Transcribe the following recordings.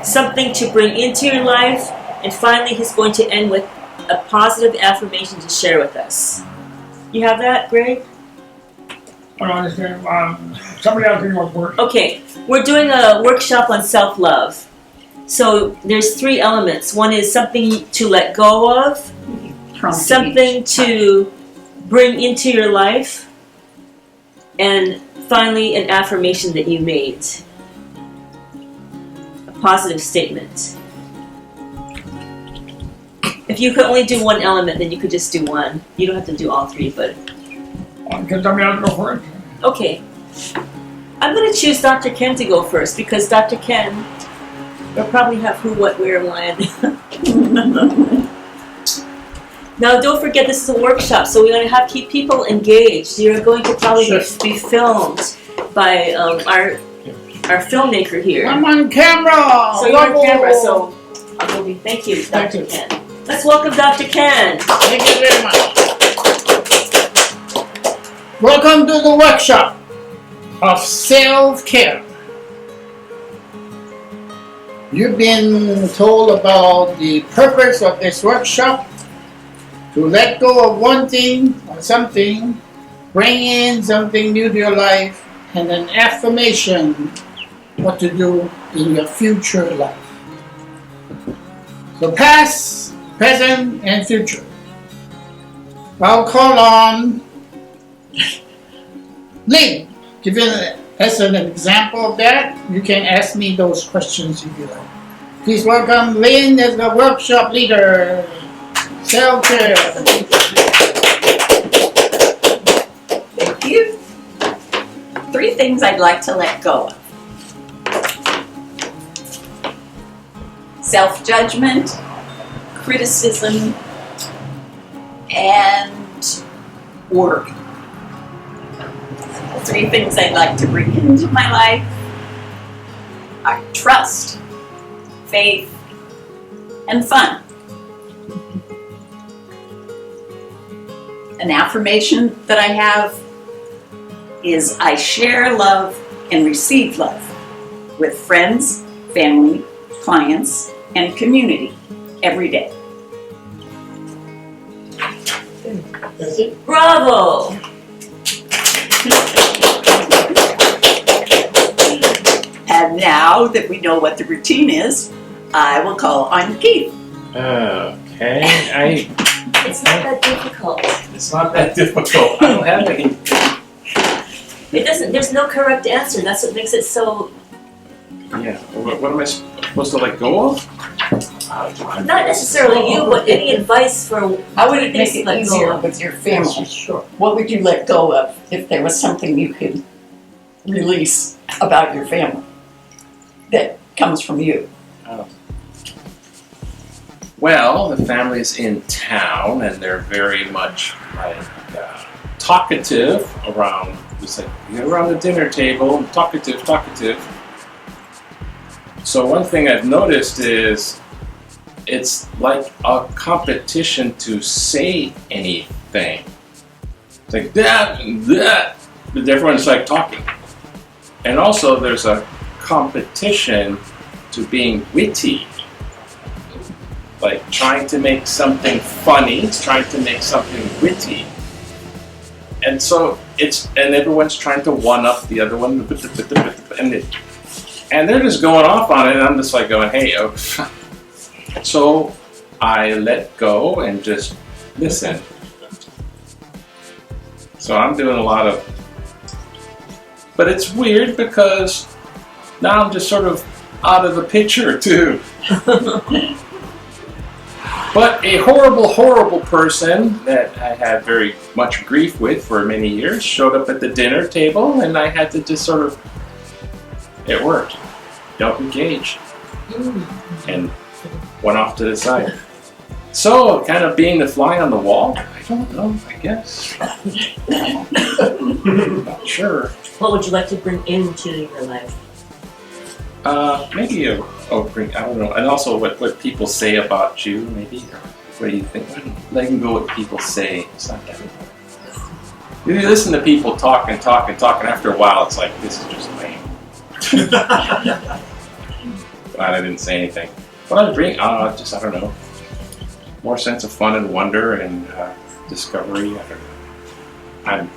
Something to bring into your life, and finally he's going to end with a positive affirmation to share with us. You have that, Greg? I don't understand. Somebody else can go first. Okay, we're doing a workshop on self-love. So there's 3 elements. One is something to let go of, something to bring into your life, and finally an affirmation that you made. A positive statement. If you could only do one element, then you could just do one. You don't have to do all 3, but... Can somebody else go first? Okay. I'm going to choose Dr. Ken to go first, because Dr. Ken will probably have who, what, where, when. Now, don't forget this is a workshop, so we're going to have to keep people engaged. You're going to probably be filmed by our filmmaker here. I'm on camera! So you're on camera, so thank you, Dr. Ken. Let's welcome Dr. Ken. Thank you very much. Welcome to the workshop of self-care. You've been told about the purpose of this workshop: to let go of one thing or something, bring in something new to your life, and an affirmation what to do in your future life. So past, present, and future. I'll call on Lynn. Give us an example of that. You can ask me those questions if you like. Please welcome Lynn as the workshop leader. Self-care. Thank you. 3 things I'd like to let go of. Self-judgment, criticism, and worry. 3 things I'd like to bring into my life are trust, faith, and fun. An affirmation that I have is I share love and receive love with friends, family, clients, and community every day. Bravo! And now that we know what the routine is, I will call on Keith. Okay, It's not that difficult. It's not that difficult. I don't have any. It doesn't. There's no correct answer. That's what makes it so. Yeah. What am I supposed to let go of? Not necessarily you, but any advice for. How would it make things it to let easier go of? with your family? Sure. What would you let go of if there was something you could release about your family that comes from you? Well, the family's in town, and they're very much like talkative around. It's like you get around the dinner table, talkative. So one thing I've noticed is it's like a competition to say anything. It's like that, but everyone's like talking. And also there's a competition to being witty. Like trying to make something funny, trying to make something witty. And so and everyone's trying to one-up the other one, and they're just going off on it, and I'm just like going, hey, oh. So I let go and just listen. So I'm doing a lot of, but it's weird because now I'm just sort of out of the picture too. But a horrible person that I had very much grief with for many years showed up at the dinner table, and I had to just sort of, it worked. Don't engage. And went off to the side. So, kind of being the fly on the wall? I don't know, I guess. Not sure. What would you like to bring into your life? Maybe I don't know. And also what people say about you, maybe. What do you think? Let them go what people say. It's not that important. You listen to people talk and talk and talk, and after a while, it's like, this is just lame. Glad I didn't say anything. What I drink, I don't know. More sense of fun and wonder and discovery. I don't know. I'm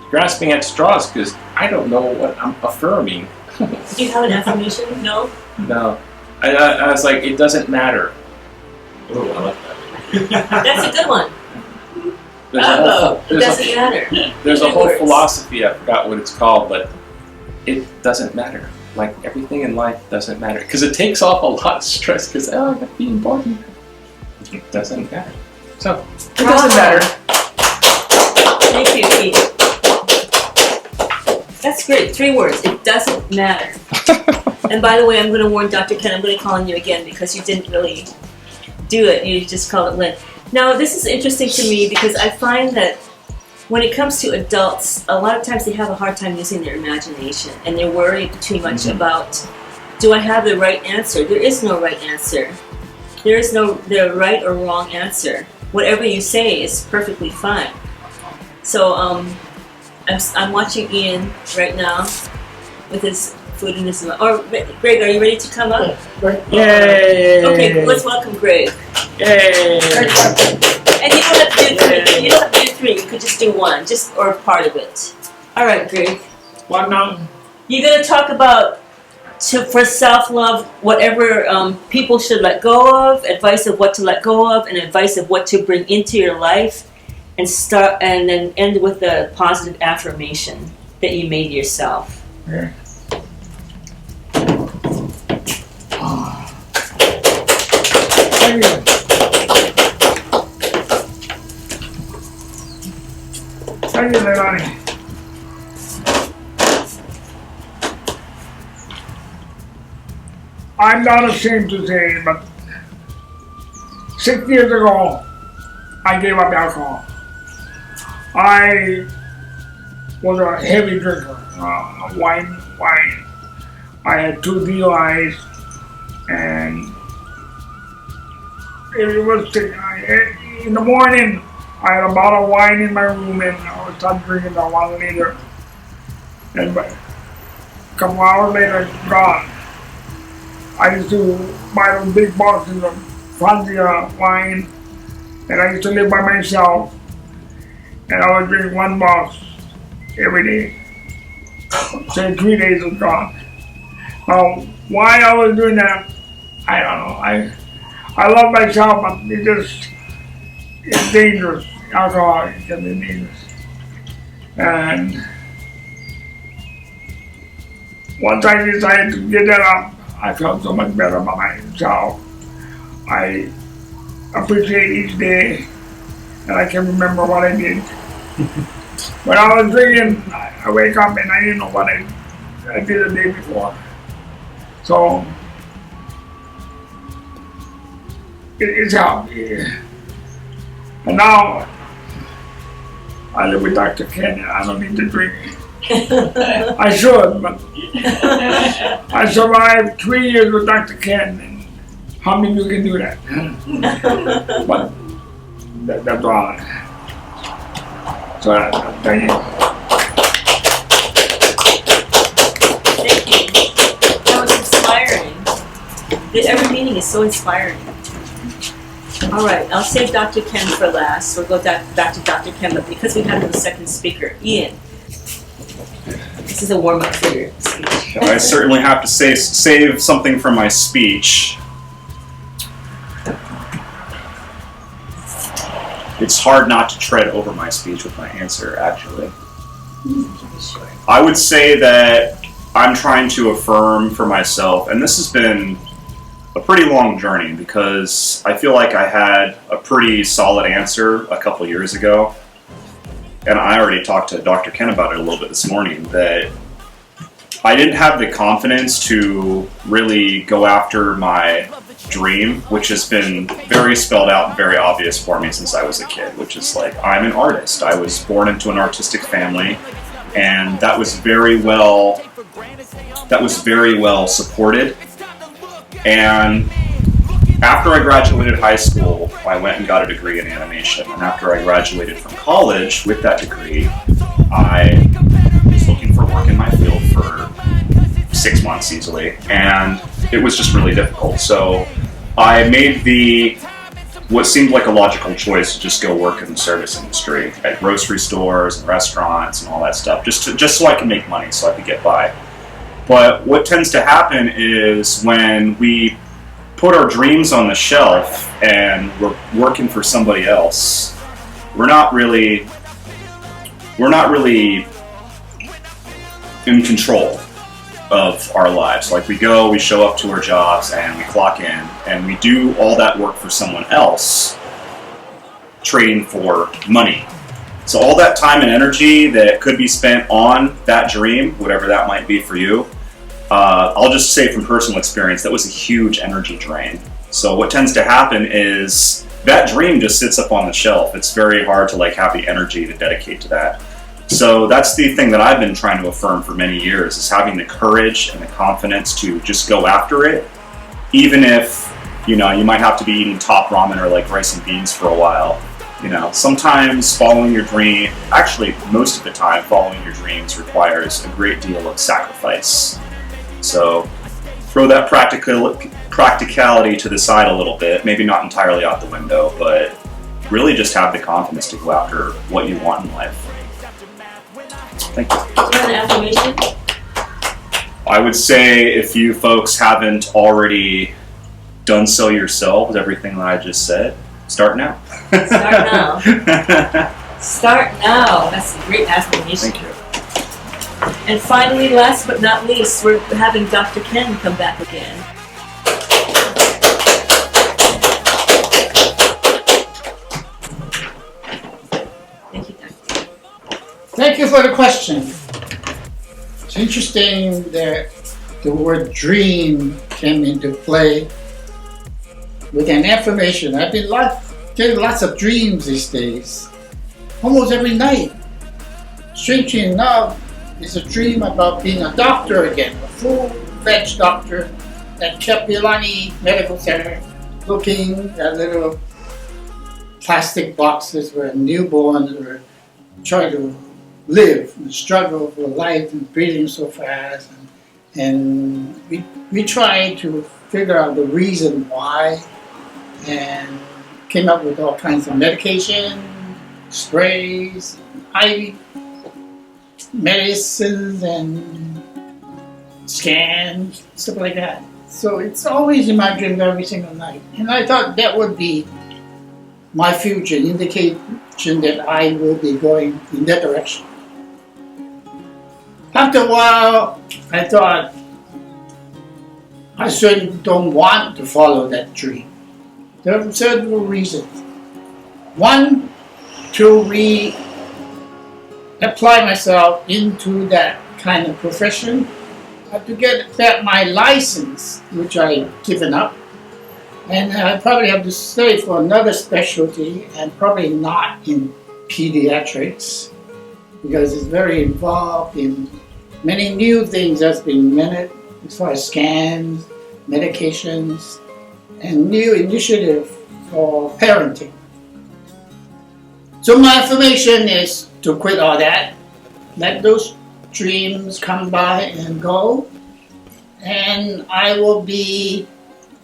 grasping at straws because I don't know what I'm affirming. Do you have an affirmation? No? No. I was like, it doesn't matter. Oh, I like that. That's a good one. It Doesn't matter. There's a Good whole words. philosophy, I forgot what it's called, but it doesn't matter. Like everything in life doesn't matter. Because it takes off a lot of stress because, I got to be important. It doesn't matter. So, it doesn't matter. Thank you, Keith. That's great. 3 words. It doesn't matter. And by the way, I'm going to warn Dr. Ken, I'm going to call on you again because you didn't really do it. You just called it Lynn. Now, this is interesting to me because I find that when it comes to adults, a lot of times they have a hard time using their imagination and they're worried too much about, do I have the right answer? There is no right answer. There is no the right or wrong answer. Whatever you say is perfectly fine. So I'm watching Ian right now with his food in his mouth. Or Greg, are you ready to come up? Yay! Okay, let's welcome Greg. Yay! And you don't have to do 3. You don't have to do 3. You could just do 1, or part of it. All right, Greg. What now? You're gonna talk about for self-love, whatever people should let go of, advice of what to let go of, and advice of what to bring into your life, and then end with a positive affirmation that you made yourself. Yeah. Thank you. Thank you, Leilani. I'm not ashamed to say, but 6 years ago, I gave up alcohol. I was a heavy drinker, wine. I had 2 DUIs, and it was in the morning. I had a bottle of wine in my room, and I would start drinking that 1 liter. And a couple hours later, it's gone. I used to buy those big boxes of Franzia wine, and I used to live by myself, and I would drink 1 box every day. So in 3 days it was gone. Now, why I was doing that, I don't know. I love myself, but it's dangerous. Alcohol can be dangerous. And once I decided to give that up, I felt so much better about myself. I appreciate each day, and I can remember what I did. When I was drinking, I wake up and I didn't know what I did the day before. So it's helped. And now I live with Dr. Ken, and I don't need to drink. I should, but I survived 3 years with Dr. Ken, and how many of you can do that? But that's all. So thank you. Thank you. That was inspiring. Every meeting is so inspiring. All right, I'll save Dr. Ken for last. We'll go back to Dr. Ken, but because we have the second speaker, Ian. This is a warm-up for your speech. I certainly have to save something from my speech. It's hard not to tread over my speech with my answer, actually. I would say that I'm trying to affirm for myself, and this has been a pretty long journey because I feel like I had a pretty solid answer a couple years ago. And I already talked to Dr. Ken about it a little bit this morning, that I didn't have the confidence to really go after my dream, which has been very spelled out and very obvious for me since I was a kid, which is like, I'm an artist. I was born into an artistic family, and that was very well supported. And after I graduated high school, I went and got a degree in animation. And after I graduated from college with that degree, I was looking for work in my field for 6 months easily, and it was just really difficult. So I made what seemed like a logical choice to just go work in the service industry at grocery stores and restaurants and all that stuff, just so I can make money, so I could get by. But what tends to happen is when we put our dreams on the shelf and we're working for somebody else, we're not really in control of our lives. Like, we show up to our jobs and we clock in and we do all that work for someone else, trading for money. So all that time and energy that could be spent on that dream, whatever that might be for you, I'll just say from personal experience, that was a huge energy drain. So what tends to happen is that dream just sits up on the shelf. It's very hard to have the energy to dedicate to that. So that's the thing that I've been trying to affirm for many years, is having the courage and the confidence to just go after it, even if, you might have to be eating top ramen or rice and beans for a while. Sometimes following your dream, actually most of the time, following your dreams requires a great deal of sacrifice. So throw that practicality to the side a little bit, maybe not entirely out the window, but really just have the confidence to go after what you want in life. Thank you. Do you have an affirmation? I would say, if you folks haven't already done so yourselves, everything that I just said, start now. Start now. Start now. That's a great affirmation. Thank you. And finally, last but not least, we're having Dr. Ken come back again. Thank you, Dr. Thank you for the question. It's interesting that the word dream came into play with an affirmation. I've been getting lots of dreams these days, almost every night. Strangely enough, it's a dream about being a doctor again, a full-fledged doctor at Capilani Medical Center, looking at little plastic boxes where newborns were trying to live and struggle for life and breathing so fast. And we tried to figure out the reason why, and came up with all kinds of medication, sprays, IV medicines, and scans, stuff like that. So it's always in my dreams every single night. And I thought that would be my future, indication that I will be going in that direction. After a while, I thought I certainly don't want to follow that dream. There are several reasons. One, to apply myself into that kind of profession, to get back my license, which I've given up. And I probably have to stay for another specialty, and probably not in pediatrics, because it's very involved in many new things that's been invented as far as scans, medications, and new initiative for parenting. So my affirmation is to quit all that, let those dreams come by and go, and I will be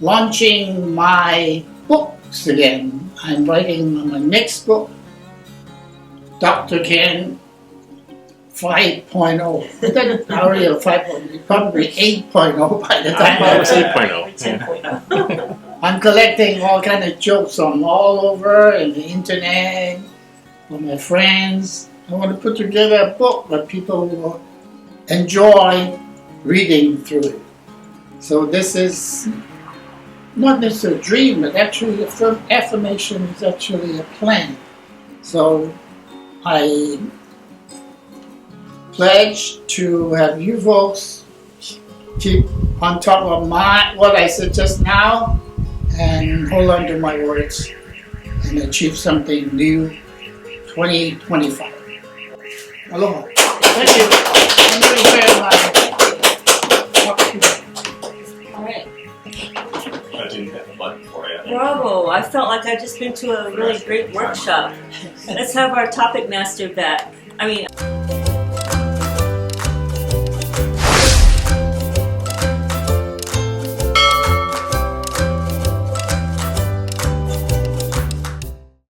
launching my books again. I'm writing my next book, Dr. Ken 5.0. Not already a 5.0, probably 8.0 by the time I was 8.0. I'm collecting all kinds of jokes from all over and the internet, from my friends. I want to put together a book that people will enjoy reading through it. So this is not necessarily a dream, but actually affirmation is actually a plan. So I pledge to have you folks keep on top of what I said just now, and hold on to my words and achieve something new 2025. Aloha. Thank you. I'm going to share my All right. I didn't hit the button for you. Bravo. I felt like I'd just been to a really great workshop. Let's have our topic master back.